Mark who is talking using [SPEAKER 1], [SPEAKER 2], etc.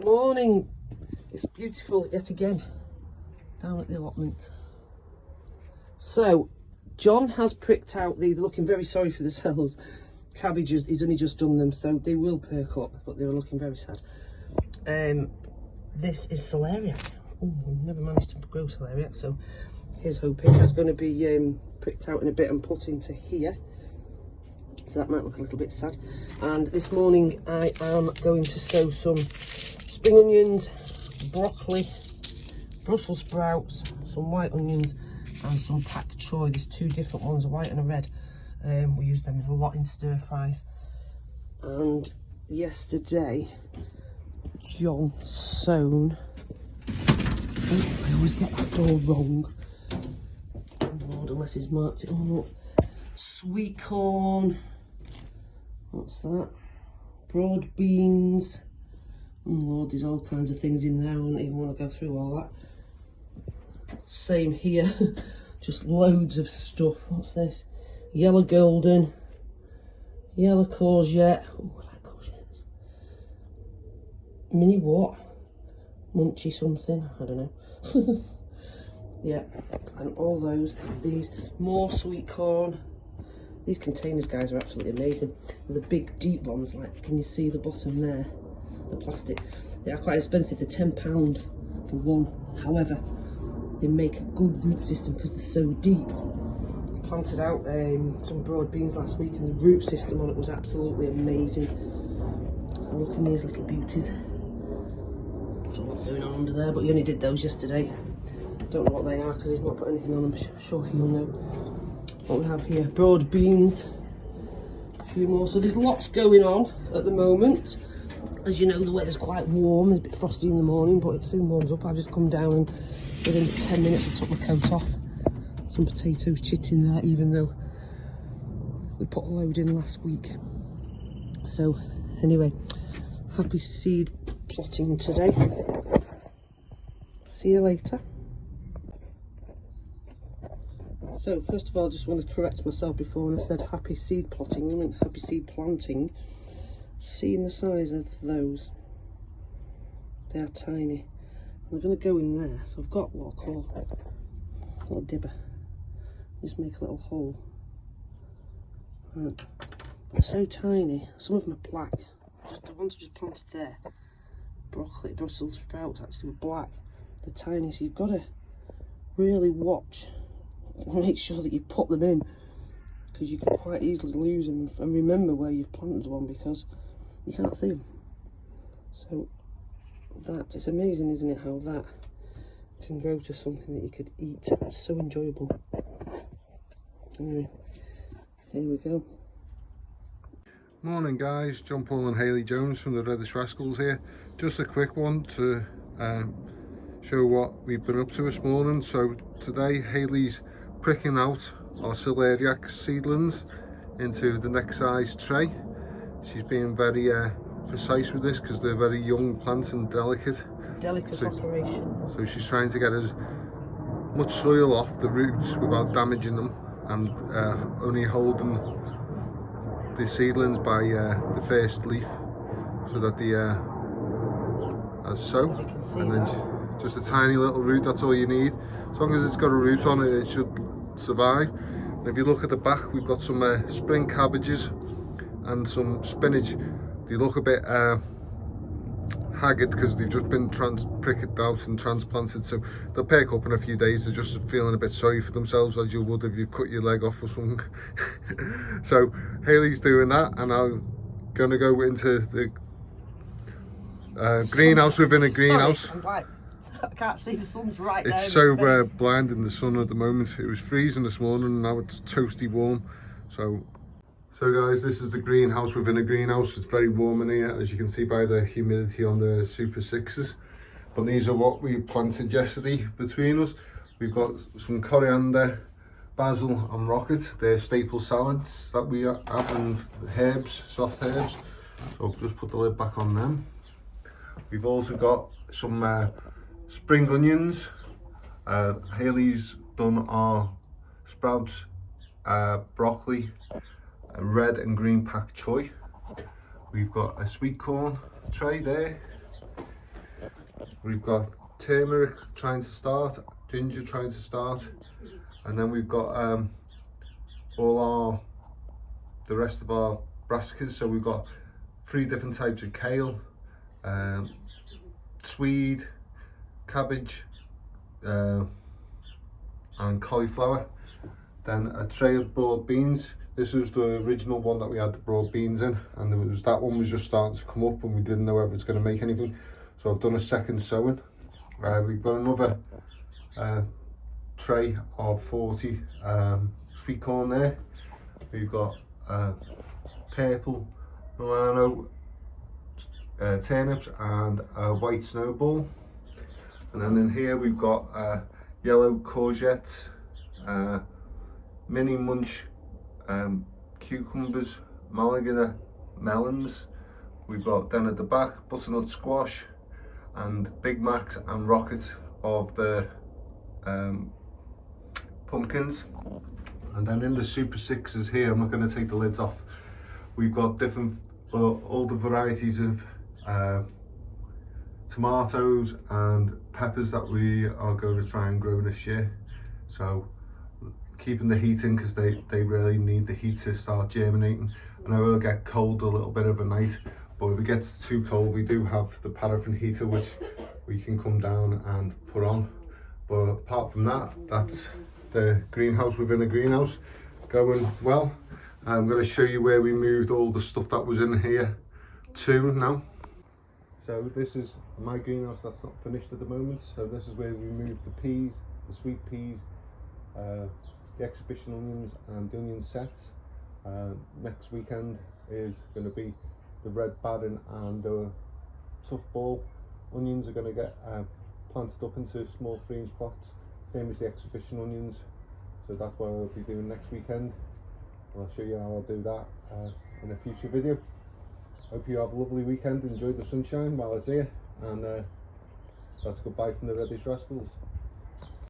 [SPEAKER 1] Good morning. It's beautiful yet again down at the allotment. So John has pricked out these, looking very sorry for themselves, cabbages. He's only just done them, so they will perk up, but they were looking very sad. This is celeriac. Oh, we've never managed to grow celeriac, so here's hoping. That's going to be pricked out in a bit and put into here. So that might look a little bit sad. And this morning I am going to sow some spring onions, broccoli, Brussels sprouts, some white onions and some pak choy. There's two different ones, a white and a red. We use them a lot in stir fries. And yesterday John sown, oh, I always get that door wrong. Oh Lord, unless he's marked it all up. Sweet corn. What's that? Broad beans. Oh Lord, there's all kinds of things in there. I wouldn't even want to go through all that. Same here. Just loads of stuff. What's this? Yellow golden. Yellow courgette. Oh, I like courgettes. Mini what? Munchy something. I don't know. Yeah. And all those. These more sweet corn. These containers, guys, are absolutely amazing. The big deep ones, like, can you see the bottom there? The plastic. They are quite expensive. They're £10 for one. However, they make a good root system because they're so deep. Planted out some broad beans last week, and the root system on it was absolutely amazing. So look at these little beauties. Don't know what's going on under there, but he only did those yesterday. Don't know what they are because he's not put anything on them. I'm sure he'll know. What we have here, broad beans, a few more. So there's lots going on at the moment. As you know, the weather's quite warm. It's a bit frosty in the morning, but it soon warms up. I've just come down and within 10 minutes I took my coat off. Some potatoes chit in there, even though we put a load in last week. So anyway, happy seed plotting today. See you later. So first of all, I just want to correct myself before when I said happy seed plotting, I meant happy seed planting. Seeing the size of those, they are tiny. I'm going to go in there, so I've got what I call a little dibber. Just make a little hole. Right. They're so tiny. Some of them are black. The ones I just planted there, broccoli, Brussels sprouts, actually were black. They're tiny, so you've got to really watch. Make sure that you put them in, because you can quite easily lose them, and remember where you've planted one because you can't see them. So that is amazing, isn't it, how that can grow to something that you could eat. That's so enjoyable. Anyway, here we go.
[SPEAKER 2] Morning guys, John Paul and Hayley Jones from the Reddish Rascals here. Just a quick one to show what we've been up to this morning. So today Hayley's pricking out our celeriac seedlings into the next size tray. She's being very precise with this because they're very young plants and delicate.
[SPEAKER 1] Delicate operation.
[SPEAKER 2] So she's trying to get as much soil off the roots without damaging them, and only holding the seedlings by the first leaf so that they as so.
[SPEAKER 1] You can see
[SPEAKER 2] and then
[SPEAKER 1] that.
[SPEAKER 2] Just a tiny little root, that's all you need. As long as it's got a root on it, it should survive. And if you look at the back, we've got some spring cabbages and some spinach. They look a bit haggard because they've just been pricked out and transplanted, so they'll perk up in a few days. They're just feeling a bit sorry for themselves, as you would if you cut your leg off or something. So Hayley's doing that, and I'm gonna go into the greenhouse within a greenhouse.
[SPEAKER 1] Sorry, I'm white. I can't see, the sun's right there.
[SPEAKER 2] It's so blind in the sun at the moment. It was freezing this morning and now it's toasty warm. So guys, this is the greenhouse within a greenhouse. It's very warm in here, as you can see by the humidity on the Super 6s. But these are what we planted yesterday between us. We've got some coriander, basil and rocket. They're staple salads that we have, and herbs, soft herbs. So I'll just put the lid back on them. We've also got some spring onions. Hayley's done our sprouts, broccoli, red and green pak choy. We've got a sweet corn tray there. We've got turmeric trying to start, ginger trying to start, and then we've got the rest of our brassicas. So we've got 3 different types of kale, swede, cabbage, and cauliflower. Then a tray of broad beans. This was the original one that we had the broad beans in, and that one was just starting to come up and we didn't know whether it's going to make anything. So I've done a second sowing. We've got another tray of 40 sweet corn there. We've got purple Milano turnips and a white snowball. And then in here we've got yellow courgettes, mini munch cucumbers, Malaga melons. We've got then at the back butternut squash and Big Macs and rocket of the pumpkins. And then in the Super Sixes here, I'm not going to take the lids off, we've got different all the varieties of tomatoes and peppers that we are going to try and grow this year. So keeping the heat in, because they really need the heat to start germinating. And I will get cold a little bit of a night, but if it gets too cold we do have the paraffin heater which we can come down and put on. But apart from that, that's the greenhouse within a greenhouse going well. I'm going to show you where we moved all the stuff that was in here to now. So this is my greenhouse that's not finished at the moment. So this is where we moved the peas, the sweet peas, the exhibition onions and the onion sets. Next weekend is going to be the red badding and the tough ball onions are going to get planted up into small freeze pots, same as the exhibition onions. So that's what I'll be doing next weekend. I'll show you how I'll do that in a future video. Hope you have a lovely weekend, enjoy the sunshine while it's here, and that's goodbye from the Reddish Rascals.